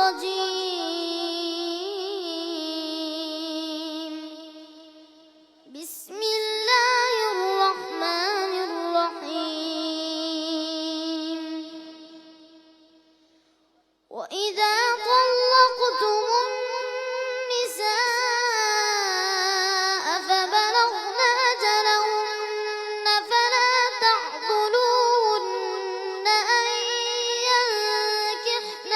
الرجيم. بسم الله الرحمن الرحيم. وإذا طلقتم النساء فبلغن أجلهن فلا تعضلوهن أن ينكحن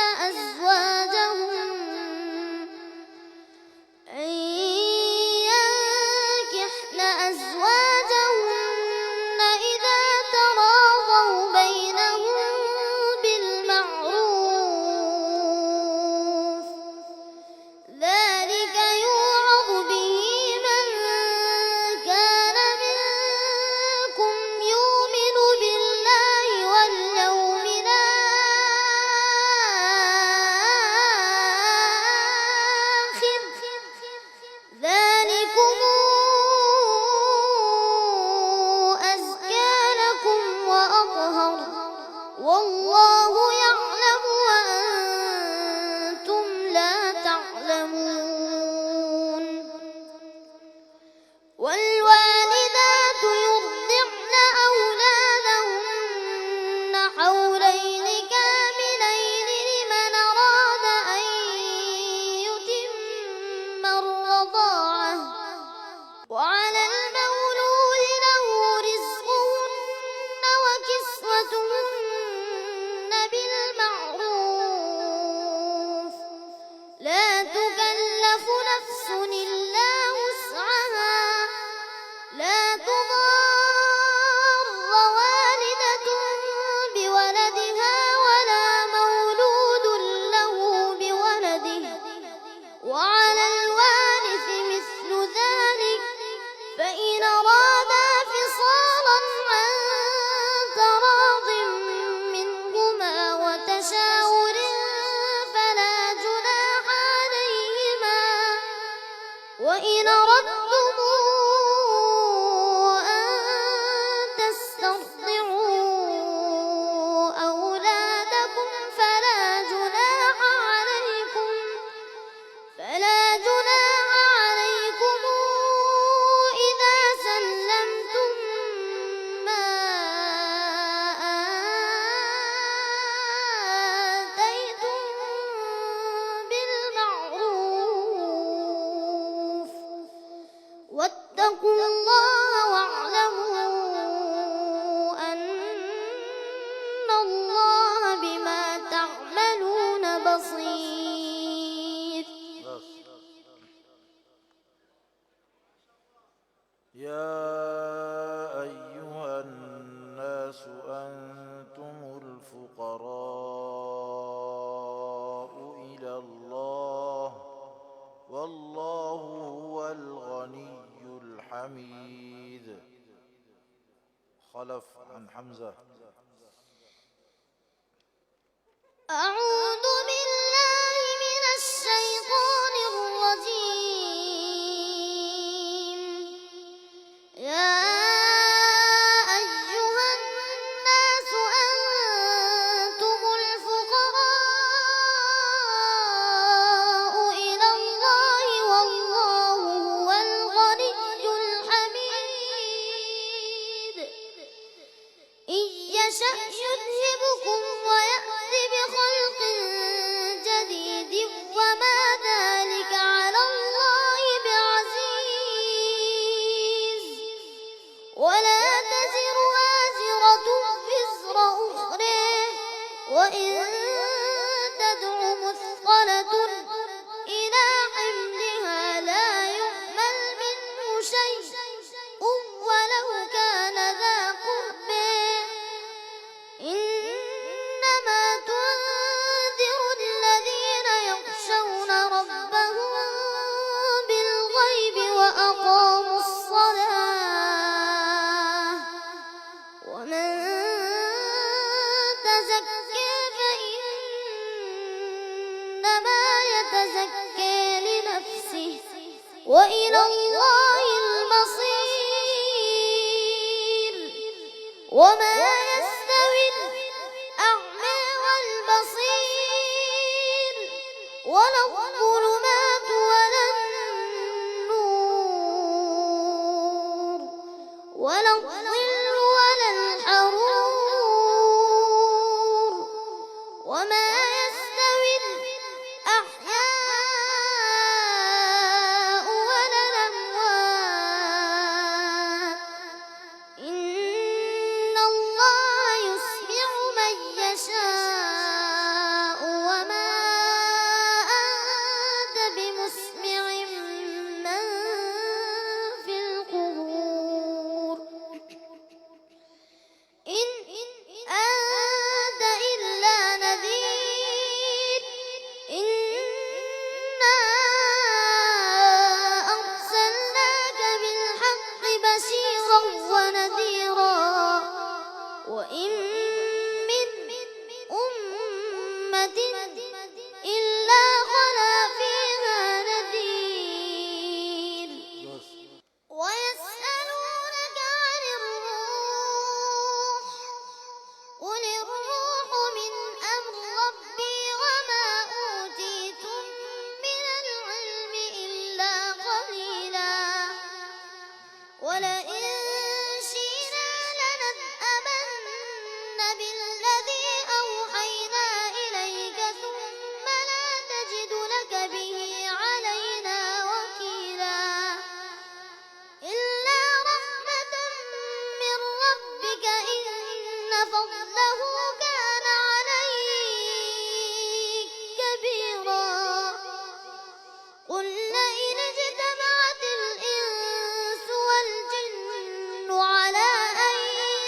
أزواجهن إذا تراضوا بينهم بالمعروف، ذلك يوعظ به من كان منكم يؤمن بالله واليوم الآخر، ذلكم أزكى لكم وأطهر، والله يعلم وأنتم لا تعلمون. والوالدات يرضعن أولادهن حولين كاملين لمن أراد أن يتم الرضاعة، وعلى المولود له رزقهن وكسوتهن بالمعروف، لا تكلف نفس إلا وسعها، لا تضار والدة بولدها ولا مولود له بولده، وعلى الوارث مثل ذلك، فإن أرادا فصالا عن تراض منهما وتشاور فلا جناح عليهما. وإن أردتم أن تسترضعوا أولادكم فلا جناح عليكم إذا سلمتم ما آتيتم بالمعروف، واتقوا الله واعلموا أن الله بما تعملون بصير. يا أيها الناس أنتم الفقراء إلى الله، والله هو الغني الحميد. خلف عن حمزة. أعوذ بالله من الشيطان الرجيم. يا أيها الناس أنتم الفقراء إلى الله، والله هو الغني الحميد. إن يشأ يذهبكم ويأتي بخلق جديد، وما ذلك على الله بعزيز. ولا تزر وازرة وزر أخرى، وإن تدع مثقلة إلى حملها لا يحمل منه شيء ولو كان ذا قربى، إنما تنذر الذين يخشون ربهم بالغيب وأقاموا الصلاة، ومن تزكى فإنما يتزكى لنفسه، وإلى الله المصير. وما يستوي الأعمى والبصير، فضله كان عليك كبيرا قل لئن اجتمعت الإنس والجن على أن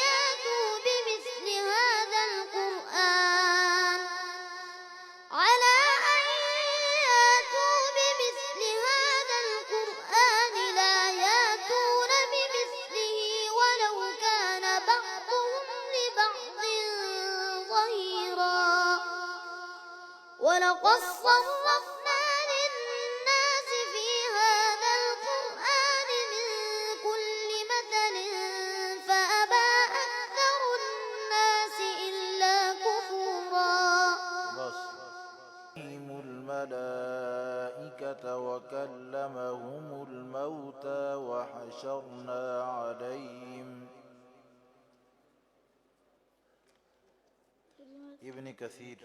يأتوا بمثل هذا القرآن لا يأتون بمثله ولو كان بعضهم لبعض ظهيرا ولقد صرفنا للناس في هذا القرآن من كل مثل فأبى أكثر الناس إلا كفورا الملائكة وكلمهم الموتى وحشرنا عليهم ابن كثير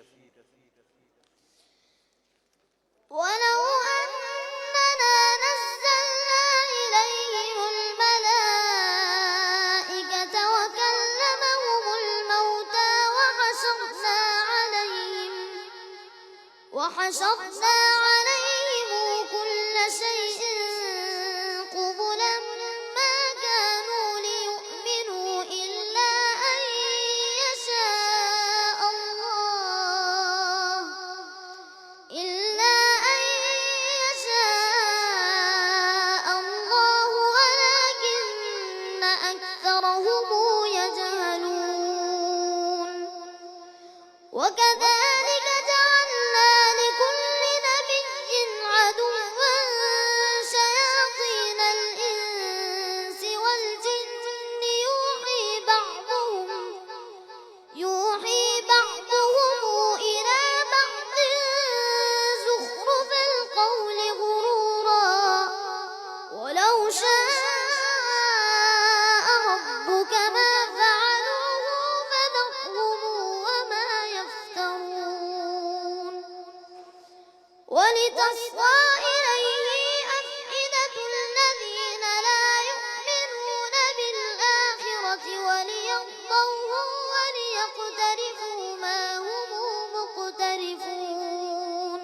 ولو أننا نزلنا إليهم الملائكة وكلمهم الموتى وحشرنا عليهم كل شيء قبلا ما كانوا ليؤمنوا إلا أن يشاء الله ولكن أكثرهم يجهلون وكذلك جعلنا لكل نبي عدوا شياطين الإنس والجن يوحي بعضهم إلى بعض زخرف القول غرورا ولو شاء ربك ما فعلوه فذرهم وما يفترون ولتصغى إليه أفئدة الذين لا يؤمنون بالآخرة وليرضوه وليقترفوا ما هم مقترفون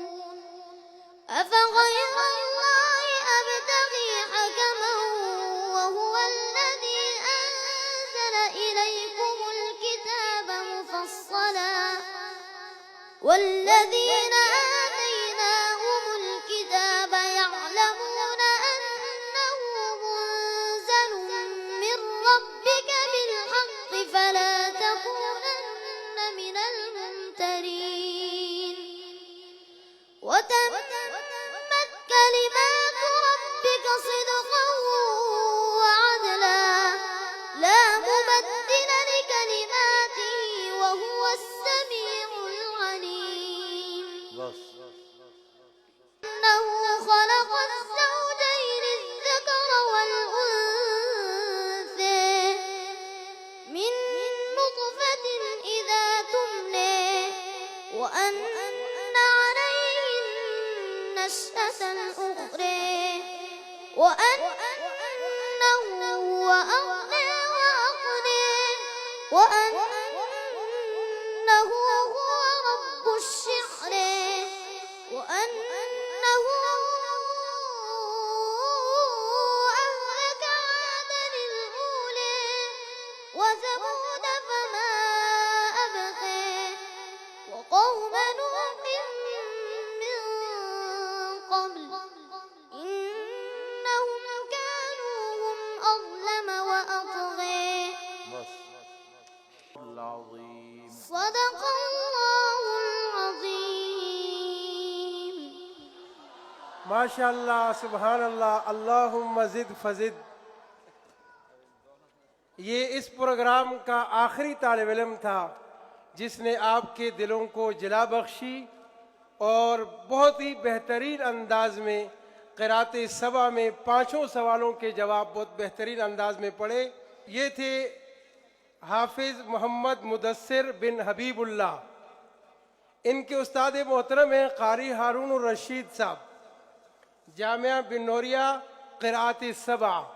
أفغير الله أبتغي حكما وهو الذي أنزل إليكم الكتاب مفصلا والذين آتيناهم الكتاب يعلمون أنه منزل من ربك بالحق فلا تكونن من الممترين وتمت كلمات ربك صدقا وعدلا لا مبدل لكلماته وهو السميع العليم إنه خلق الزوجين الذكر والأنثى من نطفة إذا تمنى وأن عليه النشأة الأخرى وأنه هو أغنى وأنه هو رب الشعرى وأنه أهلك عادا الأولى وثمود فما أبقى وقوم نوح من قبل إنهم كانوا هم أظلم وأطغى العظيم صدق الله العظيم माशाअल्लाह सुभान अल्लाह अल्लाहुम्मा ज़िद फज़िद। ये इस प्रोग्राम का आखिरी तालिब इल्म था जिसने आपके दिलों को जिला बख्शी और बहुत ही बेहतरीन अंदाज में क़िरात सबा में पांचों सवालों के जवाब बहुत बेहतरीन अंदाज में पढ़े। ये थे हाफिज़ मोहम्मद मुदस्सिर बिन हबीबुल्लाह। इनके उस्ताद मोहतरम हैं कारी हारून रशीद साहब, जामिया बिन नूरिया क़िरात सबा।